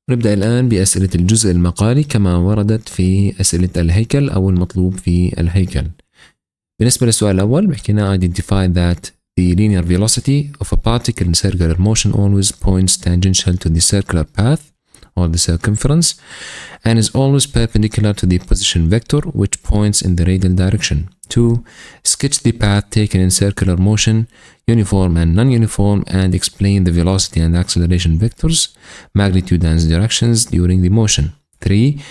نبدأ الآن بأسئلة الجزء المقالي كما وردت في أسئلة الهيكل أو المطلوب في الهيكل. بالنسبة للسؤال الأول بحكينا identify that the linear velocity of a particle in circular motion always points tangential to the circular path or the circumference and is always perpendicular to the position vector which points in the radial direction. 2. Sketch the path taken in circular motion, uniform and non-uniform, and explain the velocity and acceleration vectors, magnitude and directions during the motion. 3.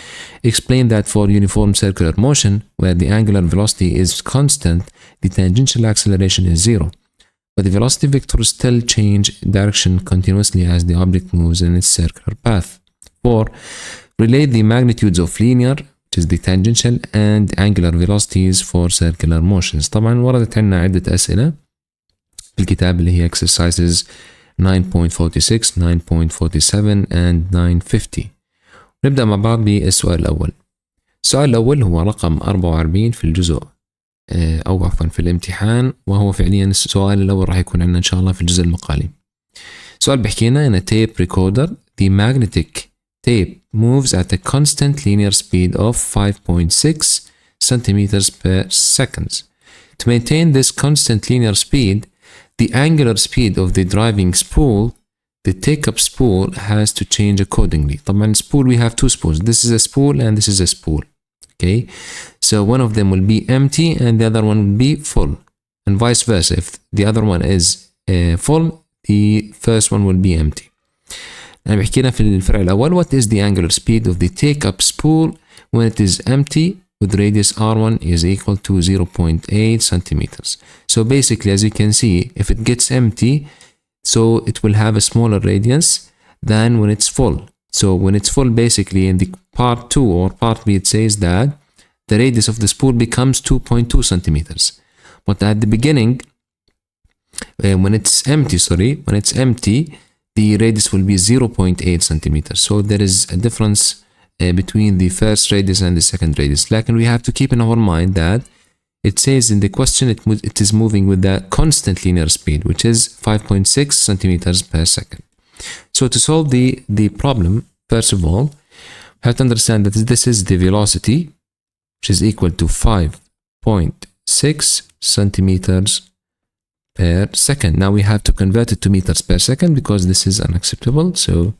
Explain that for uniform circular motion, where the angular velocity is constant, the tangential acceleration is 0. But the velocity vectors still change direction continuously as the object moves in its circular path. 4. Relate the magnitudes of linear, which is the tangential, and angular velocities for circular motions. طبعا وردت عنا عدة أسئلة في الكتاب اللي هي exercises 9.46, 9.47 and 9.50. نبدأ مع بعض بالسؤال الأول. السؤال الأول هو رقم 44 في الجزء أو عفوا في الامتحان، وهو فعليا السؤال الأول راح يكون عندنا إن شاء الله في الجزء المقالي. سؤال بحكينا إن tape recorder the magnetic tape moves at a constant linear speed of 5.6 centimeters per second. To maintain this constant linear speed, the angular speed of the driving spool, the take-up spool, has to change accordingly. طبعا spool, we have two spools. This is a spool and this is a spool. Okay, so one of them will be empty and the other one will be full, and vice versa. If the other one is full, the first one will be empty. أنا بحكينا في الفرع الأول what is the angular speed of the take-up spool when it is empty with radius r1 is equal to 0.8 centimeters. So basically, as you can see, if it gets empty, so it will have a smaller radius than when it's full. So when it's full, basically in the part 2 or part B, it says that the radius of the spool becomes 2.2 centimeters. But at the beginning, when it's empty, the radius will be 0.8 centimeters. So there is a difference between the first radius and the second radius. Like, and we have to keep in our mind that it says in the question it is moving with the constant linear speed, which is 5.6 centimeters per second. So to solve the problem, first of all, we have to understand that this is the velocity, which is equal to 5.6 centimeters per second. Now we have to convert it to meters per second because this is unacceptable. So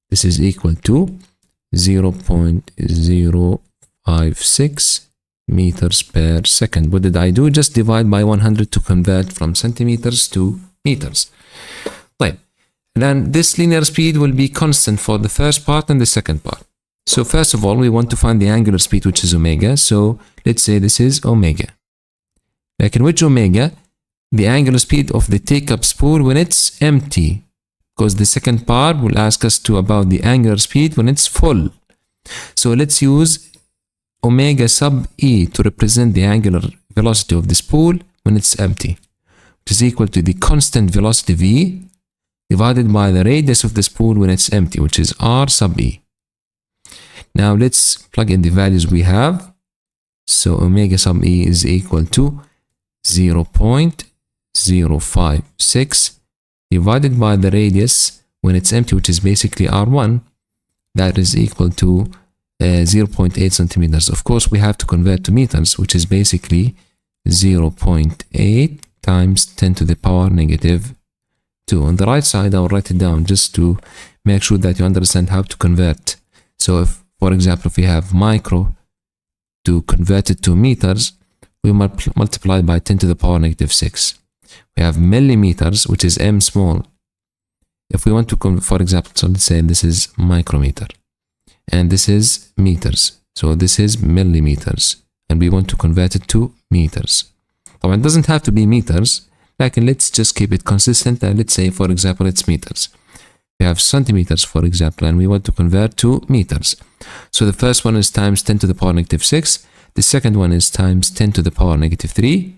this is equal to 0.056 meters per second. What did I do? Just divide by 100 to convert from centimeters to meters. Right. Then this linear speed will be constant for the first part and the second part. So first of all, we want to find the angular speed, which is omega. So let's say this is omega. Like in which omega? The angular speed of the take-up spool when it's empty, because the second part will ask us about the angular speed when it's full. So let's use omega sub e to represent the angular velocity of the spool when it's empty, which is equal to the constant velocity v divided by the radius of the spool when it's empty, which is r sub e. Now let's plug in the values we have. So omega sub e is equal to 0.056 divided by the radius when it's empty, which is basically r1, that is equal to 0.8 centimeters. Of course, we have to convert to meters, which is basically 0.8 times 10 to the power negative 2. On the right side, I'll write it down just to make sure that you understand how to convert. So if, for example, if we have micro, to convert it to meters, we multiply by 10 to the power negative 6. We have millimeters, which is m small. If we want to, for example, so let's say this is micrometer, and this is meters. So this is millimeters, and we want to convert it to meters. Now, it doesn't have to be meters. Like, let's just keep it consistent, and let's say, for example, it's meters. We have centimeters, for example, and we want to convert to meters. So the first one is times 10 to the power negative 6. The second one is times 10 to the power negative 3.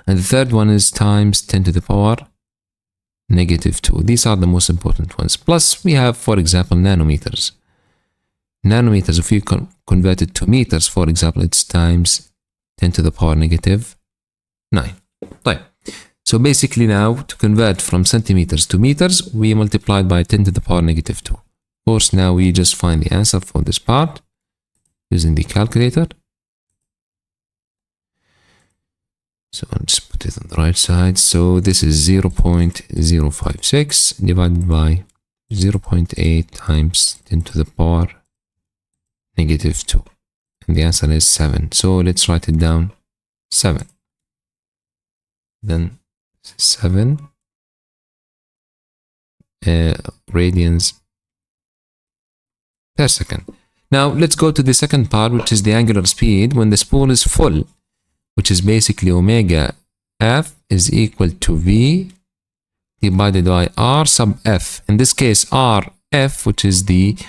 And the third one is times 10 to the power negative 2. These are the most important ones. Plus, we have, for example, nanometers. Nanometers, if you convert it to meters, for example, it's times 10 to the power negative 9. Right. So basically now, to convert from centimeters to meters, we multiplied by 10 to the power negative 2. Of course, now we just find the answer for this part using the calculator. So I'll just put it on the right side. So this is 0.056 divided by 0.8 times 10 to the power negative 2. And the answer is 7. So let's write it down. 7. Then 7 radians per second. Now let's go to the second part, which is the angular speed when the spool is full, which is basically omega f is equal to v divided by r sub f. In this case, rf, which is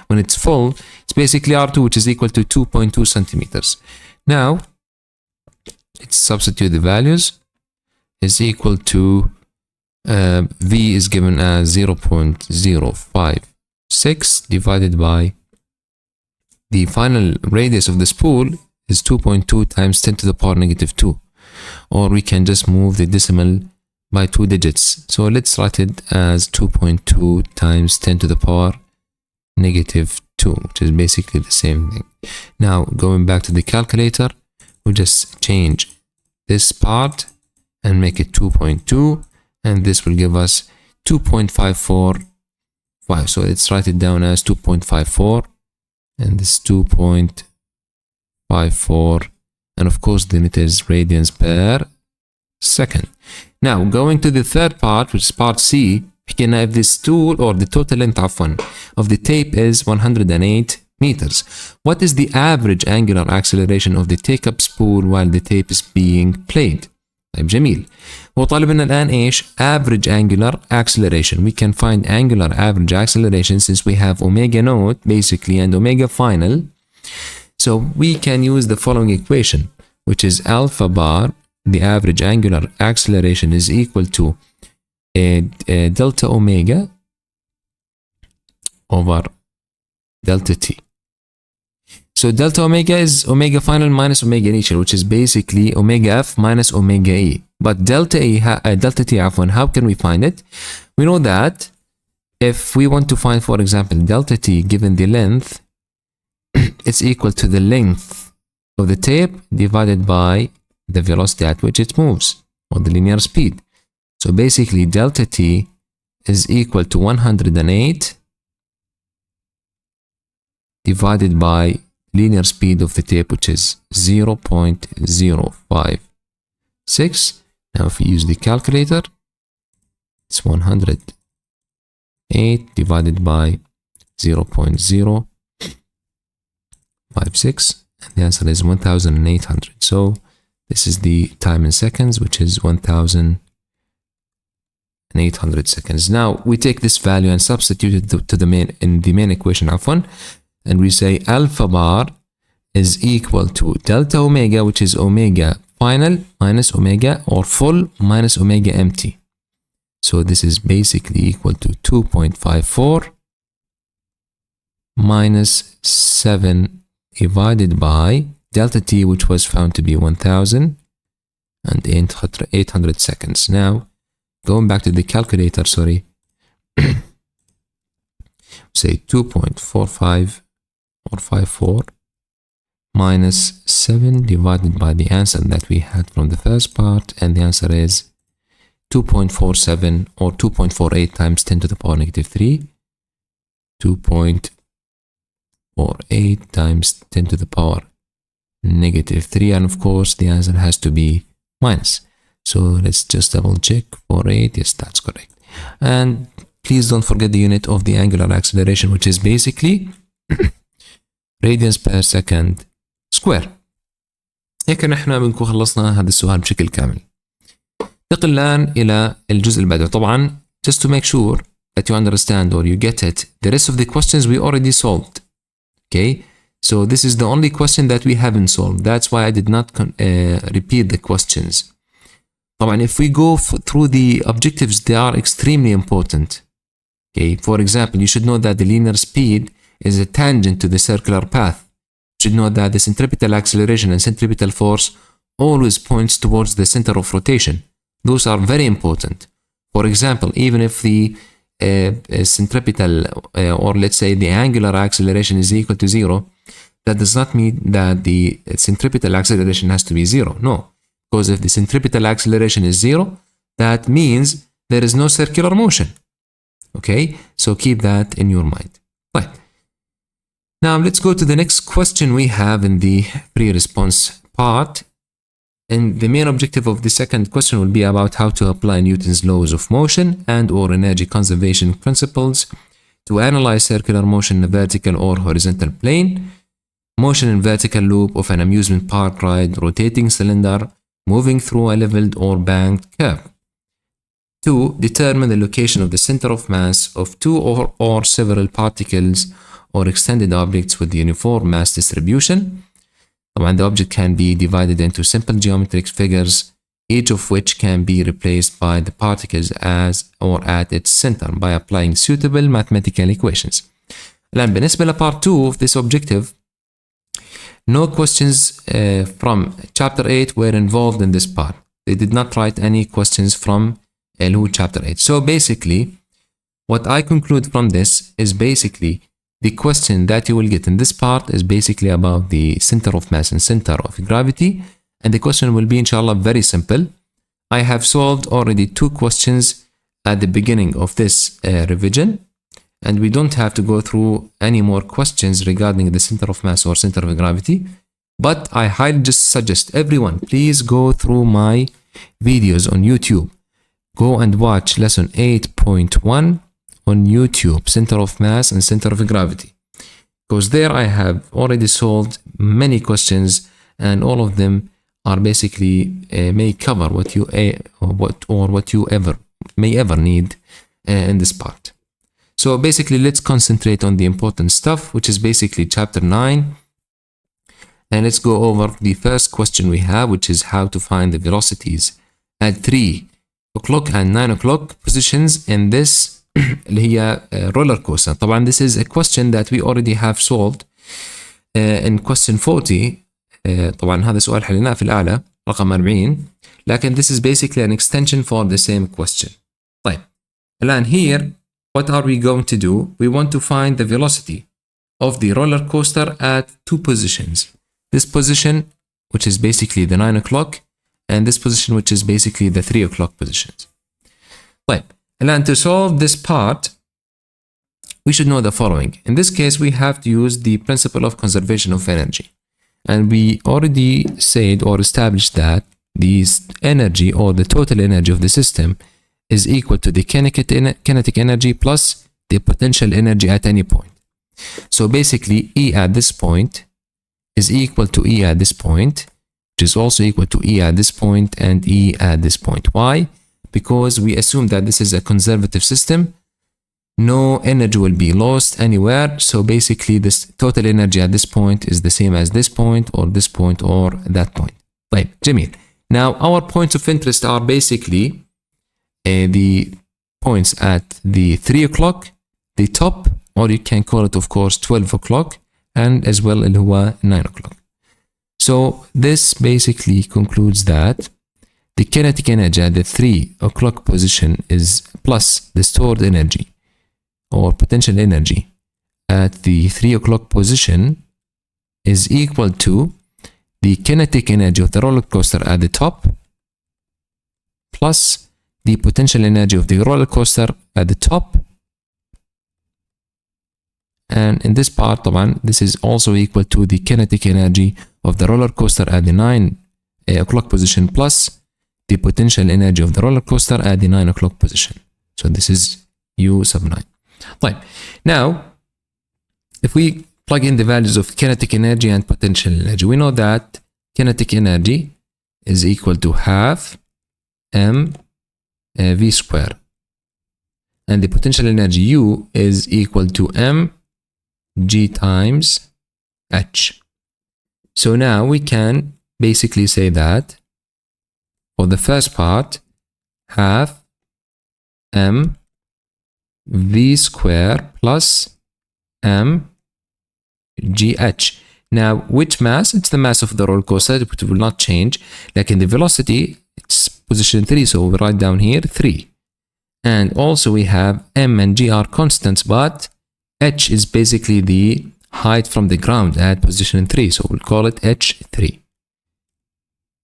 when it's full, it's basically r2, which is equal to 2.2 centimeters. Now let's substitute the values. Is equal to v is given as 0.056 divided by the final radius of the spool is 2.2 times 10 to the power negative 2, or we can just move the decimal by 2 digits. So let's write it as 2.2 times 10 to the power negative 2, which is basically the same thing. Now going back to the calculator, we just change this part and make it 2.2, and this will give us 2.545. So let's write it down as 2.54, and this 2.54, and of course then it is radians per second. Now going to the third part, which is part C. If this tool or the total length of the tape is 108 meters, what is the average angular acceleration of the take-up spool while the tape is being played? طيب جميل. هو طالبنا الآن إيش؟ average angular acceleration. We can find angular average acceleration since we have omega naught basically and omega final. So we can use the following equation, which is alpha bar, the average angular acceleration, is equal to delta omega over delta t. So delta omega is omega final minus omega initial, which is basically omega f minus omega e. But delta t, how can we find it? We know that if we want to find, for example, delta t given the length, it's equal to the length of the tape divided by the velocity at which it moves, or the linear speed. So basically delta t is equal to 108 divided by linear speed of the tape, which is 0.056. Now if we use the calculator, it's 108 divided by 0.056, and the answer is 1800. So this is the time in seconds, which is 1800 seconds. Now we take this value and substitute it to the main equation, and we say alpha bar is equal to delta omega, which is omega final minus omega, or full minus omega empty. So this is basically equal to 2.54 minus 7 divided by delta t, which was found to be 1800 seconds. Now going back to the calculator, say 2.45 or 54 minus 7 divided by the answer that we had from the first part, and the answer is 2.47 or 2.48 times 10 to the power negative 3. 2.48 times 10 to the power negative 3, and of course the answer has to be minus. So let's just double check. 48, yes, that's correct. And please don't forget the unit of the angular acceleration, which is basically radians per second square. هيك نحن بنكون خلصنا هذا السؤال بشكل كامل. ننتقل الآن إلى الجزء اللي بعده. طبعا just to make sure that you understand or you get it, the rest of the questions we already solved. Okay, so this is the only question that we haven't solved. That's why I did not repeat the questions. طبعا if we go through the objectives, they are extremely important. Okay, for example, you should know that the linear speed is a tangent to the circular path. You should know that the centripetal acceleration and centripetal force always points towards the center of rotation. Those are very important. For example, even if the centripetal or let's say the angular acceleration is equal to 0, that does not mean that the centripetal acceleration has to be 0. No, because if the centripetal acceleration is 0, that means there is no circular motion. Okay, so keep that in your mind. Right. Now let's go to the next question we have in the free response part. And the main objective of the second question will be about how to apply Newton's laws of motion and or energy conservation principles to analyze circular motion in a vertical or horizontal plane, motion in vertical loop of an amusement park ride, rotating cylinder, moving through a leveled or banked curve. 2. Determine the location of the center of mass of two or several particles or extended objects with uniform mass distribution. And the object can be divided into simple geometric figures, each of which can be replaced by the particles as or at its center by applying suitable mathematical equations. الآن بالنسبة ل part 2 of this objective, no questions from chapter 8 were involved in this part. They did not write any questions from chapter 8. So basically, what I conclude from this is basically the question that you will get in this part is basically about the center of mass and center of gravity. And the question will be, inshallah, very simple. I have solved already 2 questions at the beginning of this revision. And we don't have to go through any more questions regarding the center of mass or center of gravity. But I highly just suggest everyone, please go through my videos on YouTube. Go and watch lesson 8.1 on YouTube, center of mass and center of gravity, because there I have already solved many questions and all of them are basically may cover what you may ever need in this part. So basically, let's concentrate on the important stuff, which is basically chapter 9, and let's go over the first question we have, which is how to find the velocities at 3 o'clock and 9 o'clock positions in this اللي هي roller coaster. طبعا this is a question that we already have solved in question 40. طبعا هذا سؤال حليناه في الأعلى رقم 40، لكن this is basically an extension for the same question. طيب الآن here what are we going to do? We want to find the velocity of the roller coaster at 2 positions. This position, which is basically the 9 o'clock, and this position, which is basically the 3 o'clock positions. طيب And to solve this part, we should know the following. In this case, we have to use the principle of conservation of energy. And we already said or established that the energy or the total energy of the system is equal to the kinetic energy plus the potential energy at any point. So basically, E at this point is equal to E at this point, which is also equal to E at this point and E at this point. Why? Because we assume that this is a conservative system, no energy will be lost anywhere. So basically this total energy at this point is the same as this point or this point or that point. طيب جميل. Now our points of interest are basically the points at the 3 o'clock, the top, or you can call it of course 12 o'clock, and as well اللي هو 9 o'clock. So this basically concludes that the kinetic energy at the 3 o'clock position is plus the stored energy or potential energy at the 3 o'clock position is equal to the kinetic energy of the roller coaster at the top plus the potential energy of the roller coaster at the top. And in this part, طبعا, this is also equal to the kinetic energy of the roller coaster at the 9 o'clock position plus the potential energy of the roller coaster at the 9 o'clock position. So this is U sub 9. طيب, now, if we plug in the values of kinetic energy and potential energy, we know that kinetic energy is equal to half m v square. And the potential energy U is equal to m g times h. So now we can basically say that for the first part, half m v square plus m gh. Now, which mass? It's the mass of the roller coaster, it will not change. Like in the velocity, it's position 3, so we write down here 3. And also we have m and g are constants, but h is basically the height from the ground at position 3, so we'll call it h3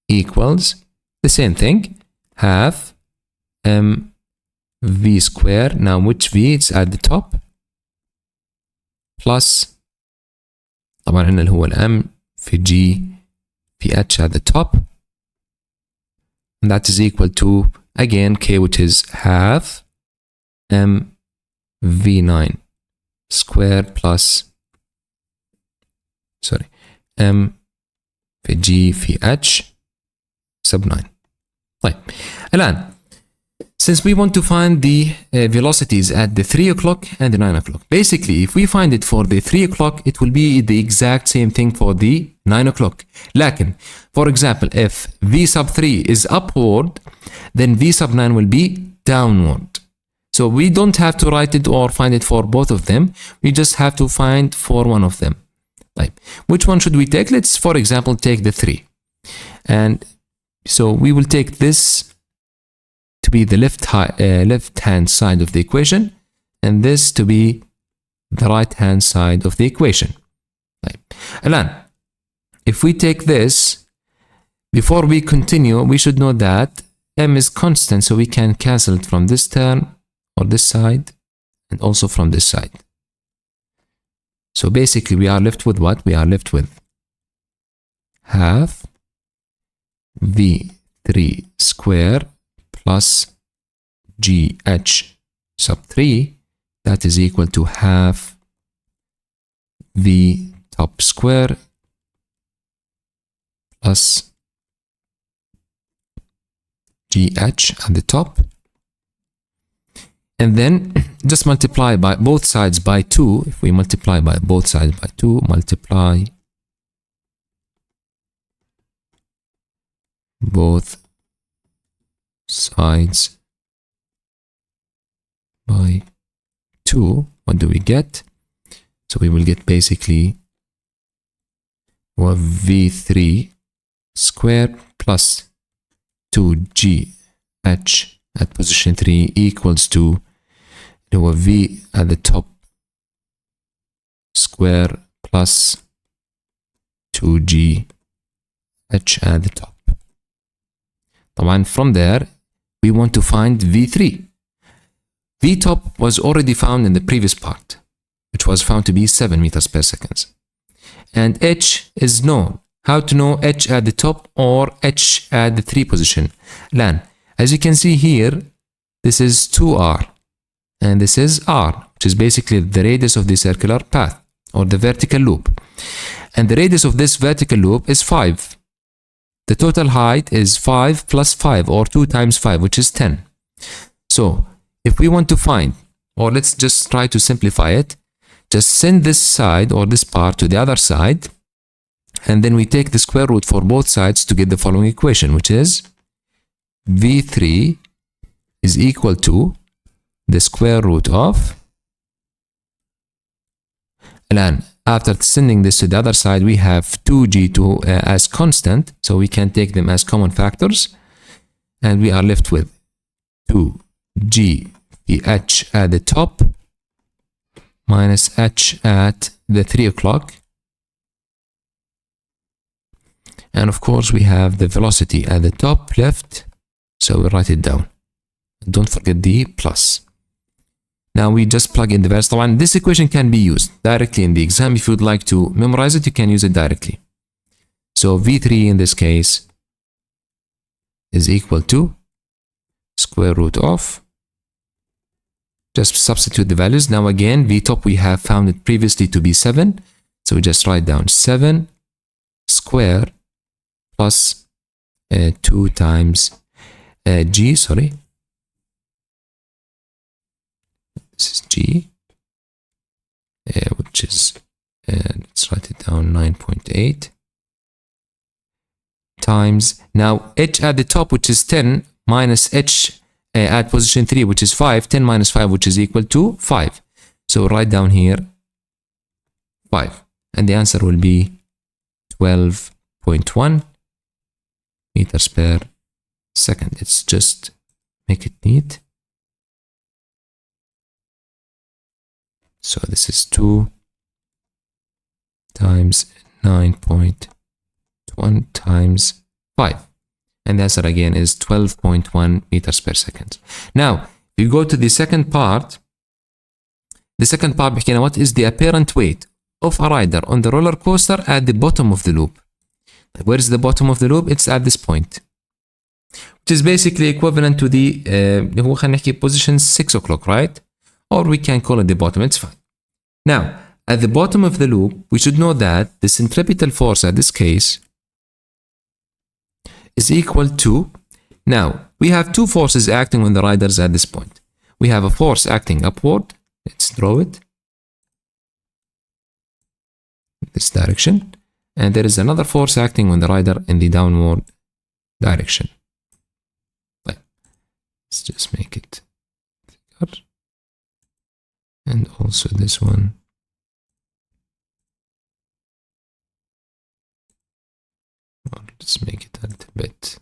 equals the same thing, half m v square. Now which v? It's at the top, plus طبعا هنا اللي هو الm في g في h at the top, and that is equal to again k, which is half m v9 square plus m في g في h sub 9. طيب الآن since we want to find the velocities at the 3 o'clock and the 9 o'clock, basically if we find it for the 3 o'clock it will be the exact same thing for the 9 o'clock. لكن for example if v sub 3 is upward, then v sub 9 will be downward. So we don't have to write it or find it for both of them, we just have to find for one of them. طيب which one should we take? Let's for example take the 3, and so we will take this to be the left hand side of the equation, and this to be the right hand side of the equation. طيب الآن if we take this, before we continue we should know that m is constant, so we can cancel it from this term or this side and also from this side. So basically we are left with what? We are left with half v3 square plus gh sub 3, that is equal to half v top square plus gh at the top, and then just multiply by both sides by 2. If we multiply by both sides by 2, multiply both sides by 2, what do we get? So we will get basically v3 square plus 2gh at position 3 equals to v at the top square plus 2gh at the top. طبعا from there we want to find v3. v top was already found in the previous part, which was found to be 7 meters per second, and h is known. How to know h at the top or h at the 3 position? الآن as you can see here, this is 2r and this is r, which is basically the radius of the circular path or the vertical loop, and the radius of this vertical loop is 5. The total height is 5 plus 5, or 2 times 5, which is 10. So if we want to find, or let's just try to simplify it, just send this side or this part to the other side, and then we take the square root for both sides to get the following equation, which is v3 is equal to the square root of, الآن after sending this to the other side, we have 2g2 as constant, so we can take them as common factors, and we are left with 2g h at the top minus h at the 3 o'clock, and of course we have the velocity at the top left, so we write it down. Don't forget the plus. Now we just plug in the values. طبعا this equation can be used directly in the exam. If you would like to memorize it, you can use it directly. So v3 in this case is equal to square root of, just substitute the values. Now again, v top we have found it previously to be 7, so we just write down 7 square plus 2 times g, sorry, this is g, which is, let's write it down, 9.8 times, now h at the top, which is 10, minus h at position 3, which is 5, 10 minus 5, which is equal to 5. So write down here 5, and the answer will be 12.1 meters per second. Let's just make it neat. So this is 2 times 9.1 times 5. And the answer again is 12.1 meters per second. Now, if you go to the second part بحكينا what is the apparent weight of a rider on the roller coaster at the bottom of the loop. Where is the bottom of the loop? It's at this point, which is basically equivalent to the هو خلينا نحكي position 6 o'clock, right? Or we can call it the bottom, it's fine. Now, at the bottom of the loop, we should know that the centripetal force at this case is equal to, now, we have two forces acting on the riders at this point. We have a force acting upward. Let's draw it. This direction. And there is another force acting on the rider in the downward direction. Right. Let's just make it thicker. And also this one. Let's make it a little bit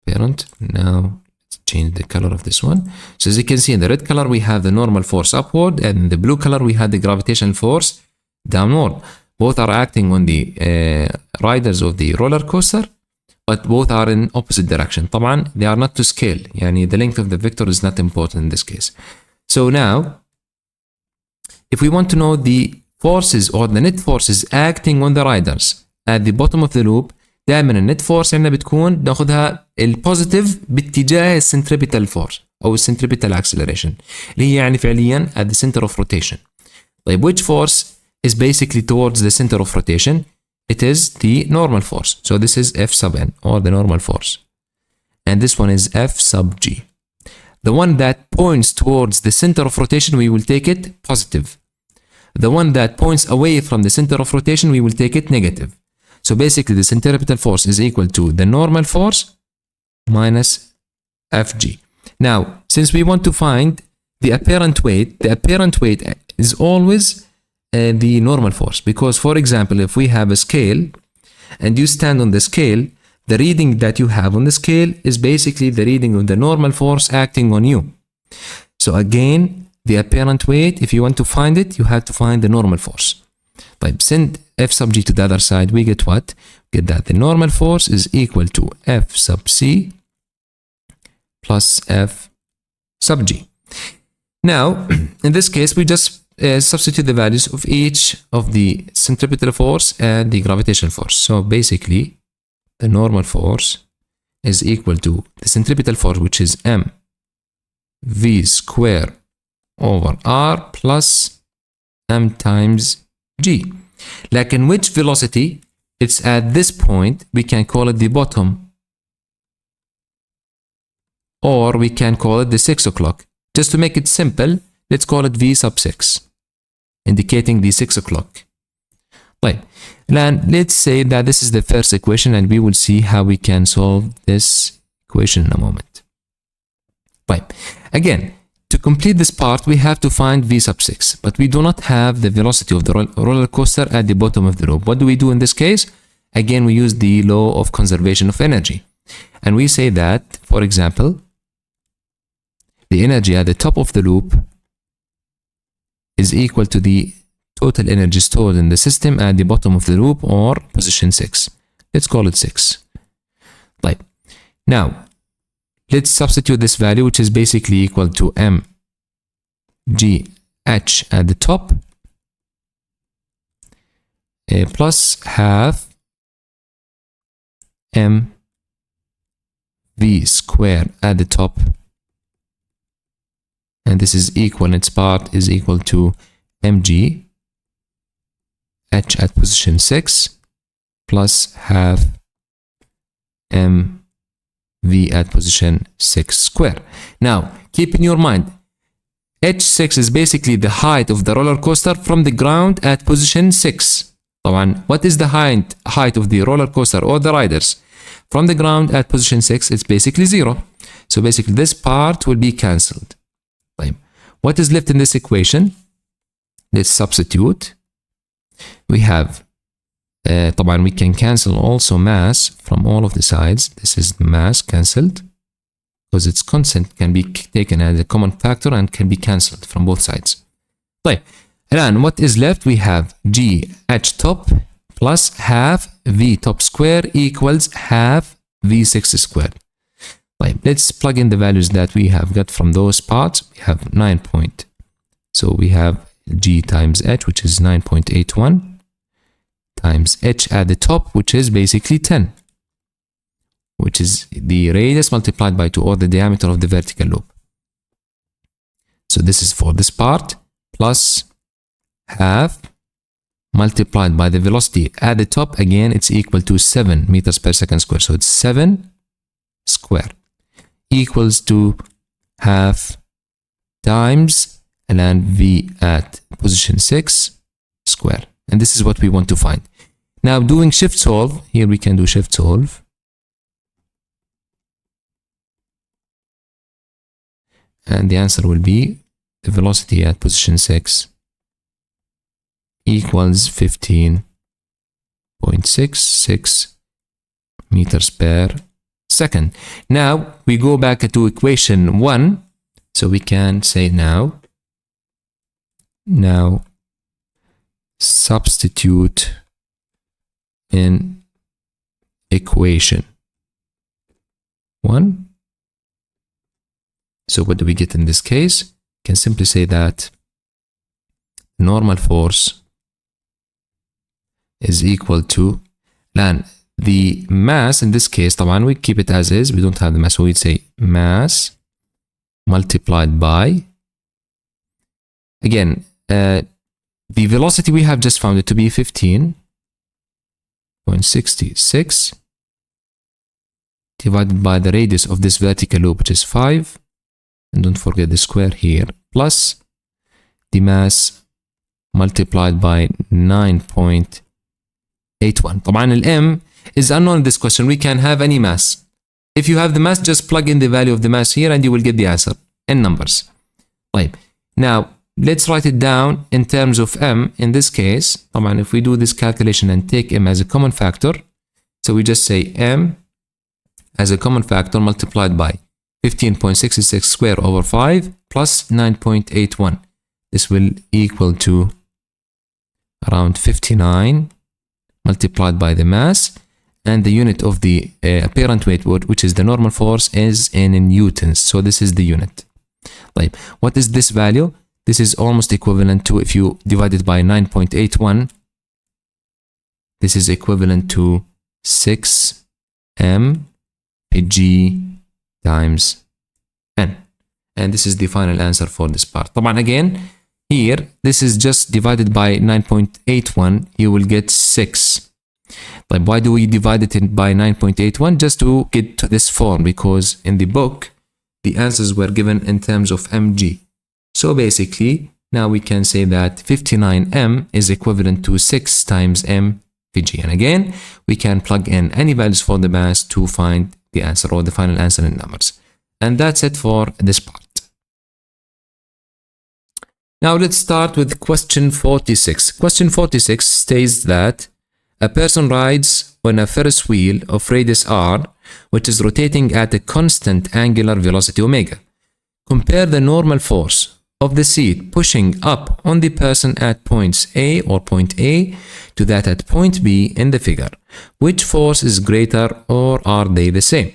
apparent. Now let's change the color of this one. So as you can see, in the red color we have the normal force upward, and in the blue color we have the gravitational force downward. Both are acting on the riders of the roller coaster, but both are in opposite direction. طبعا they are not to scale. يعني the length of the vector is not important in this case. So now, if we want to know the forces or the net forces acting on the riders at the bottom of the loop, دائما النت فورس عندنا بتكون ناخذها البوزيتيف باتجاه السنتريبيتال فورس او السنتريبيتال اكسلريشن اللي هي يعني فعليا at the center of rotation. طيب which force is basically towards the center of rotation? It is the normal force. So this is F sub n, or the normal force. And this one is F sub g. The one that points towards the center of rotation, we will take it positive. The one that points away from the center of rotation, we will take it negative. So basically the centripetal force is equal to the normal force minus Fg. Now, since we want to find the apparent weight is always the normal force. Because, for example, if we have a scale and you stand on the scale, the reading that you have on the scale is basically the reading of the normal force acting on you. So again, the apparent weight, if you want to find it, you have to find the normal force. طيب, send F sub g to the other side, we get what? We get that the normal force is equal to F sub c plus F sub g. Now, in this case, we just substitute the values of each of the centripetal force and the gravitational force. So basically, the normal force is equal to the centripetal force, which is m v square over r plus m times g. Like in which velocity it's at this point, we can call it the bottom, or we can call it the 6 o'clock. Just to make it simple, let's call it v sub 6, indicating the 6 o'clock. Right. And let's say that this is the first equation, and we will see how we can solve this equation in a moment. Right. Again, to complete this part, we have to find v sub 6, but we do not have the velocity of the roller coaster at the bottom of the loop. What do we do in this case? Again, we use the law of conservation of energy. And we say that, for example, the energy at the top of the loop is equal to the total energy stored in the system at the bottom of the loop, or position 6. Let's call it 6. Right. Now, let's substitute this value, which is basically equal to m g h at the top plus half m v square at the top, and this is equal, its part is equal to mg h at position 6 plus half m v at position 6 square. Now, keep in your mind, h6 is basically the height of the roller coaster from the ground at position 6. طبعا, what is the height of the roller coaster or the riders? From the ground at position 6, it's basically 0. So basically this part will be cancelled. What is left in this equation? Let's substitute. We have طبعا we can cancel also mass from all of the sides. This is the mass cancelled because its constant can be taken as a common factor and can be cancelled from both sides. طيب الآن what is left? We have g h top plus half v top square equals half v6 squared. طيب let's plug in the values that we have got from those parts. We have 9 point. So we have g times h, which is 9.81, times h at the top, which is basically 10, which is the radius multiplied by 2, or the diameter of the vertical loop. So this is for this part, plus half multiplied by the velocity at the top. Again, it's equal to 7 meters per second square. So it's 7 square equals to half times and v at position 6 square. And this is what we want to find. Now doing shift solve, here we can do shift solve. And the answer will be the velocity at position 6 equals 15.66 meters per second. Now we go back to equation 1. So we can say now substitute in equation 1. So what do we get in this case? We can simply say that normal force is equal to, and the mass in this case, طبعا we keep it as is, we don't have the mass, so we'd say mass multiplied by, again, the velocity we have just found it to be 15.66 divided by the radius of this vertical loop, which is 5, and don't forget the square here, plus the mass multiplied by 9.81. طبعا ال m is unknown in this question. We can have any mass. If you have the mass, just plug in the value of the mass here and you will get the answer in numbers. طيب. Now let's write it down in terms of m. In this case, طبعا if we do this calculation and take m as a common factor, so we just say m as a common factor multiplied by 15.66 square over 5 plus 9.81. This will equal to around 59 multiplied by the mass, and the unit of the apparent weight, which is the normal force, is in newtons. So this is the unit. طيب, what is this value? This is almost equivalent to, if you divide it by 9.81, this is equivalent to 6 mg times n. And this is the final answer for this part. طبعا again, here, this is just divided by 9.81, you will get 6. But why do we divide it by 9.81? Just to get to this form, because in the book, the answers were given in terms of mg. So basically, now we can say that 59m is equivalent to 6 times m vg. And again, we can plug in any values for the mass to find the answer, or the final answer in numbers. And that's it for this part. Now let's start with question 46. Question 46 states that a person rides on a Ferris wheel of radius r, which is rotating at a constant angular velocity omega. Compare the normal force of the seat pushing up on the person at points A or point A to that at point B in the figure. Which force is greater, or are they the same?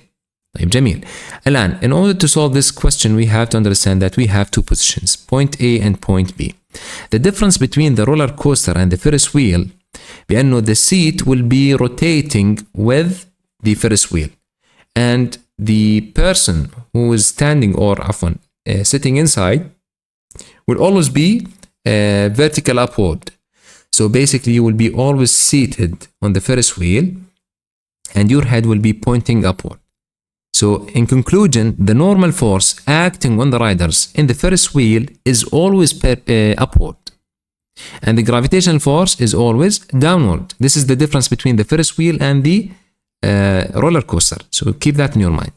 طيب جميل. الآن, in order to solve this question, we have to understand that we have two positions, point A and point B. The difference between the roller coaster and the Ferris wheel, بأنه the seat will be rotating with the Ferris wheel, and the person who is standing, or عفوا, sitting inside, will always be vertical upward. So basically, you will be always seated on the Ferris wheel, and your head will be pointing upward. So in conclusion, the normal force acting on the riders in the Ferris wheel is always upward, and the gravitational force is always downward. This is the difference between the Ferris wheel and the roller coaster. So keep that in your mind.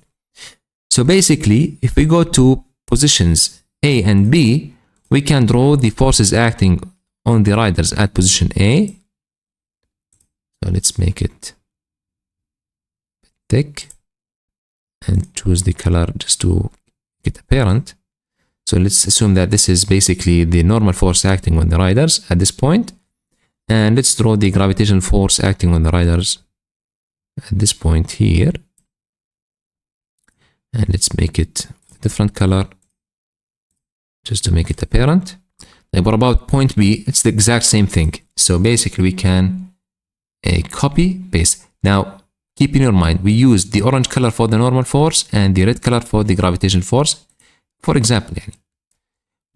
So basically, if we go to positions A and B, we can draw the forces acting on the riders at position A. So let's make it thick and choose the color just to get apparent. So let's assume that this is basically the normal force acting on the riders at this point. And let's draw the gravitational force acting on the riders at this point here. And let's make it a different color just to make it apparent. And what about point B? It's the exact same thing. So basically we can copy, paste. Now, keep in your mind, we use the orange color for the normal force and the red color for the gravitational force. For example, you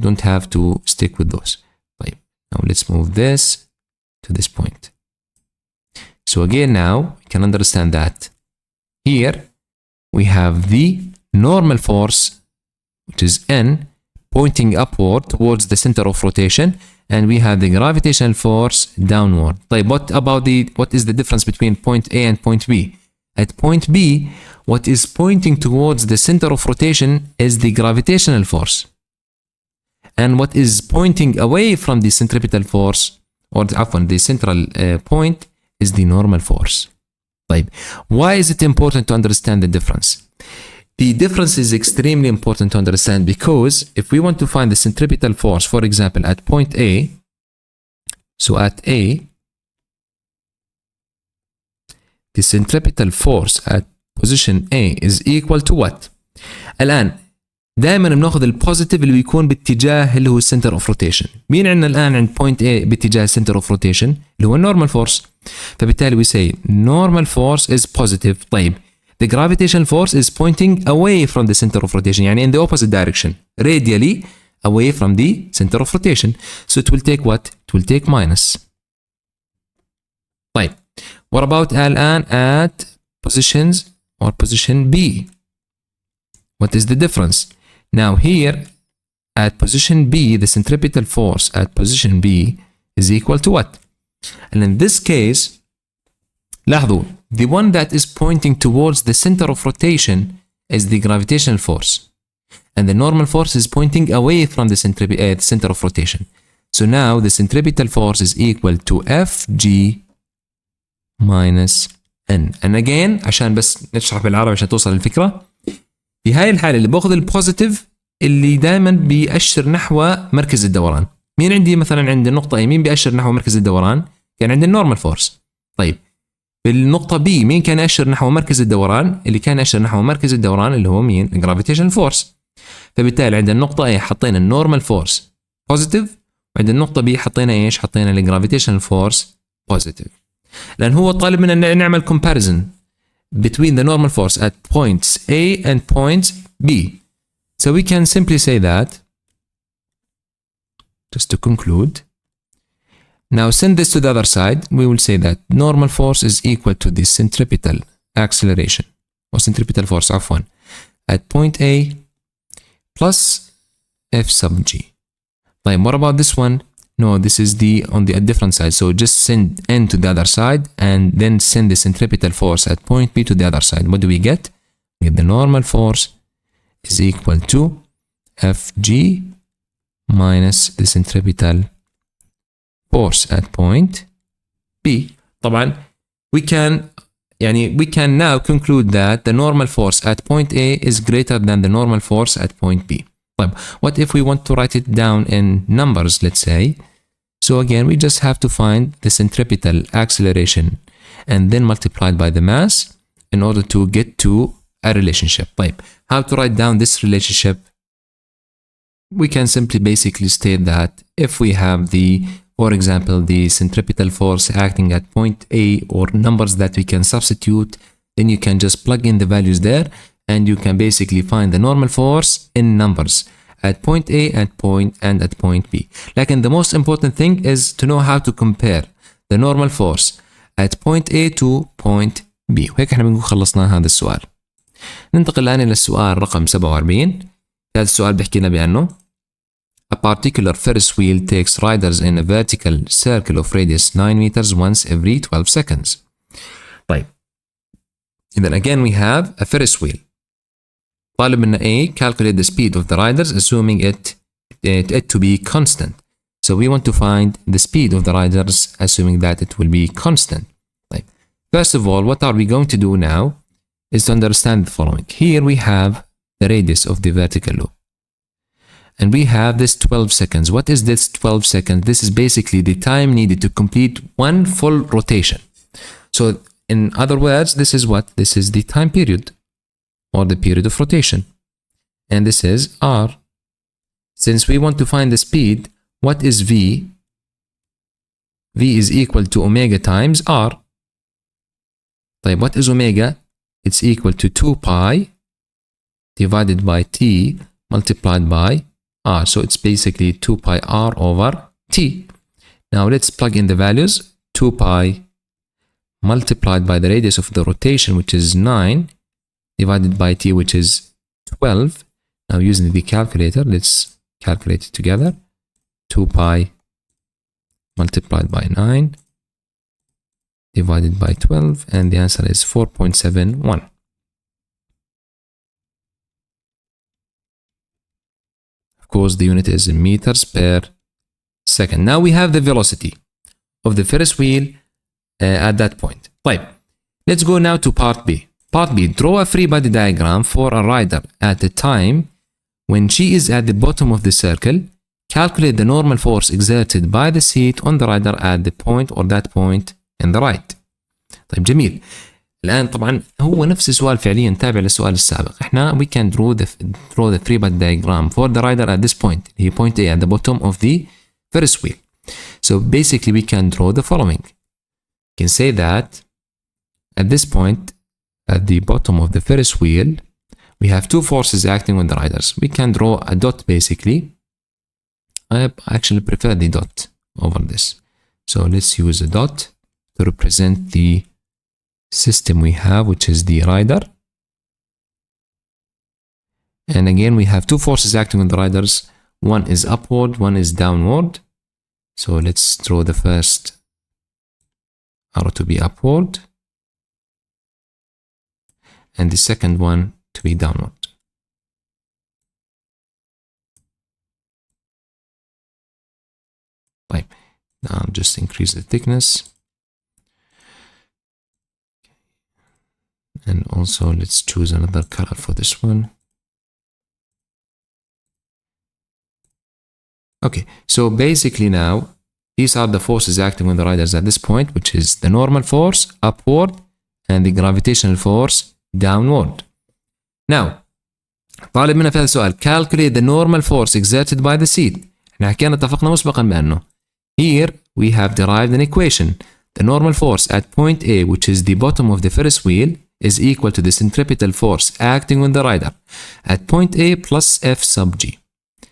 don't have to stick with those. Right. Now let's move this to this point. So again, now we can understand that here we have the normal force, which is N, pointing upward towards the center of rotation, and we have the gravitational force downward. طيب, what is the difference between point A and point B? At point B, what is pointing towards the center of rotation is the gravitational force. And what is pointing away from the centripetal force, or the central point, is the normal force. طيب, why is it important to understand the difference? The difference is extremely important to understand because if we want to find the centripetal force, for example, at point A, so at A, the centripetal force at position A is equal to what? الآن دائما بناخذ البوزيتيف اللي بيكون باتجاه اللي هو السنتر اوف روتيشن. مين عندنا الآن عند point A باتجاه السنتر اوف روتيشن اللي هو النورمال فورس. فبالتالي we say normal force is positive. طيب, the gravitational force is pointing away from the center of rotation, يعني in the opposite direction, radially away from the center of rotation. So it will take what? It will take minus. طيب, what about الآن at positions or position B? What is the difference? Now here at position B, the centripetal force at position B is equal to what? And in this case, لاحظوا, the one that is pointing towards the center of rotation is the gravitational force. And the normal force is pointing away from the center of rotation. So now the centripetal force is equal to Fg minus N. And again, عشان بس نشرح بالعربي عشان توصل الفكرة. في هاي الحالة اللي باخذ البوزيتيف اللي دائما بيأشر نحو مركز الدوران. مين عندي مثلا عند النقطة A مين بيأشر نحو مركز الدوران؟ كان عندي النورمال فورس. طيب, بالنقطة B مين كان يأشر نحو مركز الدوران؟ اللي كان يأشر نحو مركز الدوران اللي هو مين؟ الجرافيتيشن فورس. فبالتالي عند النقطة A حطينا النورمال فورس بوزيتيف، وعند النقطة B حطينا ايش؟ حطينا الجرافيتيشن فورس بوزيتيف. لأن هو طالب منا نعمل comparison between the normal force at points A and points B. So we can simply say that, just to conclude, now send this to the other side, we will say that normal force is equal to the centripetal acceleration, or centripetal force, عفوا, at point A plus F sub G. طيب, what about this one? No, this is on the different side. So just send N to the other side and then send the centripetal force at point B to the other side. What do we get? We get the normal force is equal to Fg minus the centripetal force at point B. طبعا we can now conclude that the normal force at point A is greater than the normal force at point B. طيب, what if we want to write it down in numbers, let's say? So again, we just have to find the centripetal acceleration and then multiplied by the mass in order to get to a relationship. طيب, how to write down this relationship? We can simply basically state that if we have for example, the centripetal force acting at point A or numbers that we can substitute, then you can just plug in the values there and you can basically find the normal force in numbers at point A and at point B. لكن the most important thing is to know how to compare the normal force at point A to point B. وهيك احنا بنكون خلصنا هذا السؤال. ننتقل الآن إلى السؤال رقم 47. هذا السؤال بيحكي لنا بأنه a particular Ferris wheel takes riders in a vertical circle of radius 9 meters once every 12 seconds. طيب, then again we have a Ferris wheel. طالب منا A, calculate the speed of the riders assuming it to be constant. So we want to find the speed of the riders assuming that it will be constant. طيب, First of all, what are we going to do now is to understand the following. Here we have the radius of the vertical loop. And we have this 12 seconds. What is this 12 seconds? This is basically the time needed to complete one full rotation. So in other words, this is what? This is the time period or the period of rotation. And this is R. Since we want to find the speed, what is V? V is equal to omega times R. طيب, what is omega? It's equal to 2 pi divided by T multiplied by R. So it's basically 2 pi R over T. Now let's plug in the values. 2 pi multiplied by the radius of the rotation, which is 9, divided by T, which is 12. Now using the calculator, let's calculate it together. 2 pi multiplied by 9 divided by 12, and the answer is 4.71. Of course, the unit is in meters per second. Now we have the velocity of the Ferris wheel at that point. طيب, let's go now to part B. Part B, draw a free body diagram for a rider at a time when she is at the bottom of the circle. Calculate the normal force exerted by the seat on the rider at the point or that point in the right. طيب, جميل. الآن طبعا هو نفس السؤال فعليا تابع للسؤال السابق. احنا we can draw the free body diagram for the rider at this point. هي point A at the bottom of the Ferris wheel. So basically we can draw the following. We can say that at this point at the bottom of the Ferris wheel we have two forces acting on the riders. We can draw a dot basically. I actually prefer the dot over this. So let's use a dot to represent the system we have, which is the rider. And again, we have two forces acting on the riders. One is upward, one is downward. So let's draw the first arrow to be upward and the second one to be downward. Right. Now just increase the thickness. And also let's choose another color for this one. Okay, so basically now these are the forces acting on the riders at this point, which is the normal force upward and the gravitational force downward. Now طالب منا في هذا السؤال calculate the normal force exerted by the seat. احنا حكينا اتفقنا مسبقا بأنه here we have derived an equation. The normal force at point A, which is the bottom of the Ferris wheel, is equal to the centripetal force acting on the rider at point A plus F sub G.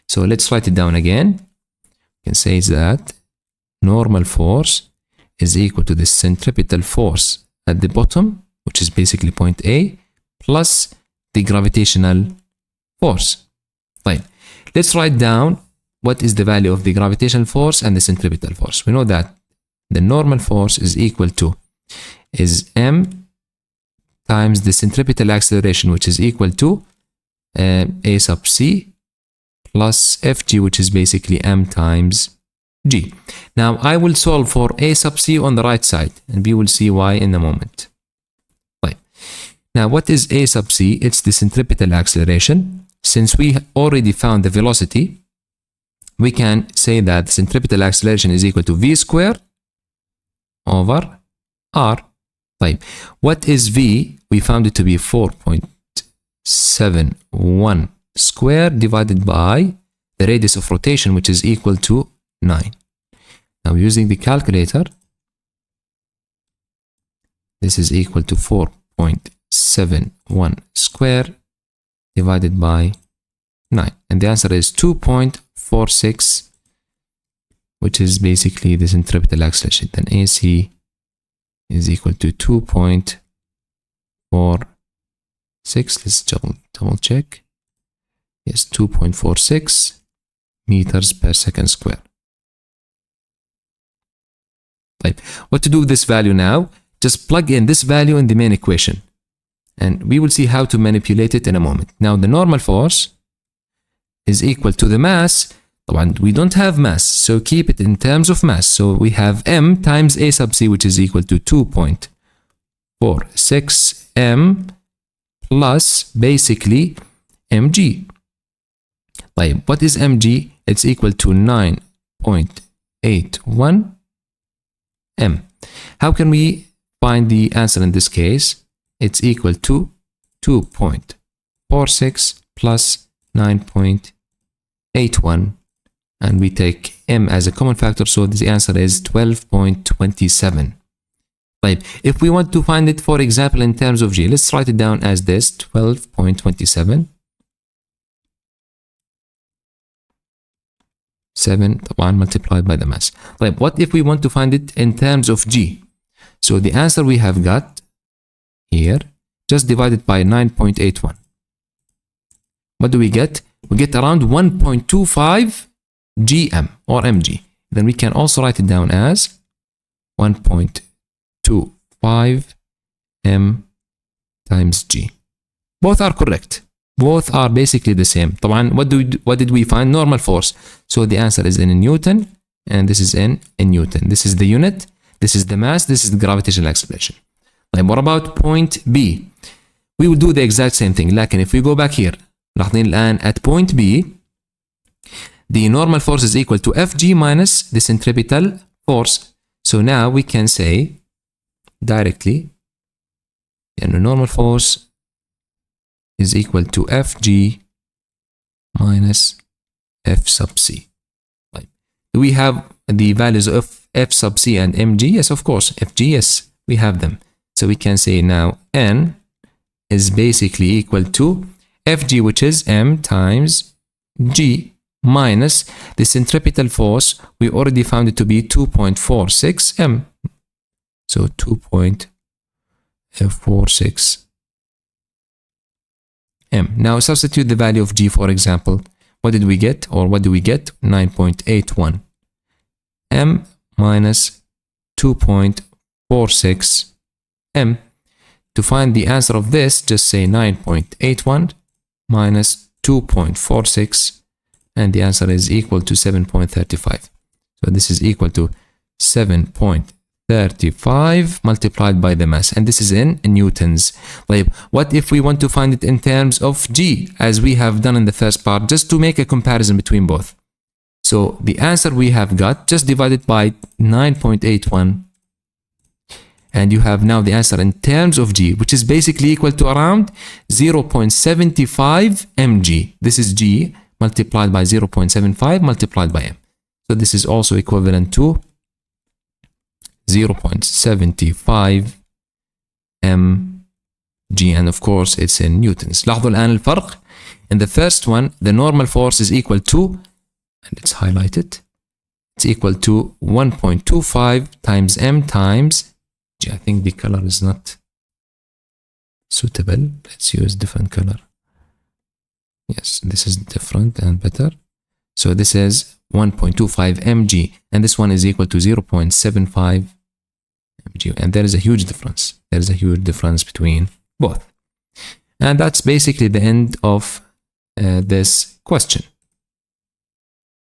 So let's write it down again. We can say that normal force is equal to the centripetal force at the bottom, which is basically point A, plus the gravitational force. Fine. Let's write down what is the value of the gravitational force and the centripetal force. We know that the normal force is equal to M times the centripetal acceleration, which is equal to A sub C plus Fg, which is basically M times G. Now I will solve for A sub C on the right side, and we will see why in a moment. Right. Now what is A sub C? It's the centripetal acceleration. Since we already found the velocity, we can say that the centripetal acceleration is equal to V square over R. Right. What is V? We found it to be 4.71 squared divided by the radius of rotation, which is equal to 9. Now using the calculator, this is equal to 4.71 squared divided by 9. And the answer is 2.46, which is basically the centripetal acceleration. Then AC is equal to 2.46. Let's double check. Yes, 2.46 meters per second square. Right. What to do with this value now? Just plug in this value in the main equation, and we will see how to manipulate it in a moment. Now the normal force is equal to the mass. We don't have mass, so keep it in terms of mass. So we have M times A sub C, which is equal to 2.46 for 6m plus basically mg. طيب, what is mg? It's equal to 9.81 m. How can we find the answer in this case? It's equal to 2.46 plus 9.81, and we take m as a common factor, so the answer is 12.27. طيب, if we want to find it, for example, in terms of g, let's write it down as this, 12.27. 7 طبعا multiplied by the mass. طيب, what if we want to find it in terms of g? So the answer we have got here, just divided by 9.81. What do we get? We get around 1.25 gm or mg. Then we can also write it down as 1.25 m times g. Both are correct. Both are basically the same. طبعا, what did we find? Normal force. So the answer is in Newton, and this is in Newton. This is the unit, this is the mass, this is the gravitational acceleration. طيب, what about point B? We will do the exact same thing. لكن if we go back here, لاحظين الآن at point B, the normal force is equal to Fg minus the centripetal force. So now we can say directly, and the normal force is equal to Fg minus F sub c. Right. Do we have the values of F sub c and mg? Yes, of course. Fg, yes, we have them. So we can say now n is basically equal to Fg, which is m times g, minus the centripetal force. We already found it to be 2.46 m. So 2.46 m. Now substitute the value of g, for example. What did we get, or what do we get? 9.81 m minus 2.46 m. To find the answer of this, just say 9.81 minus 2.46, and the answer is equal to 7.35. So this is equal to 7.35 multiplied by the mass, and this is in newtons. طيب, what if we want to find it in terms of g, as we have done in the first part, just to make a comparison between both? So the answer we have got, just divided by 9.81, and you have now the answer in terms of g, which is basically equal to around 0.75 mg. This is g multiplied by 0.75 multiplied by m. So this is also equivalent to 0.75 mg, and of course it's in newtons. لاحظوا الآن الفرق. In the first one, the normal force is equal to, and let's highlight it, it's equal to 1.25 times m times g. I think the color is not suitable. Let's use different color. Yes, this is different and better. So this is 1.25 mg, and this one is equal to 0.75 mg, and there is a huge difference. There is a huge difference between both. And that's basically the end of this question.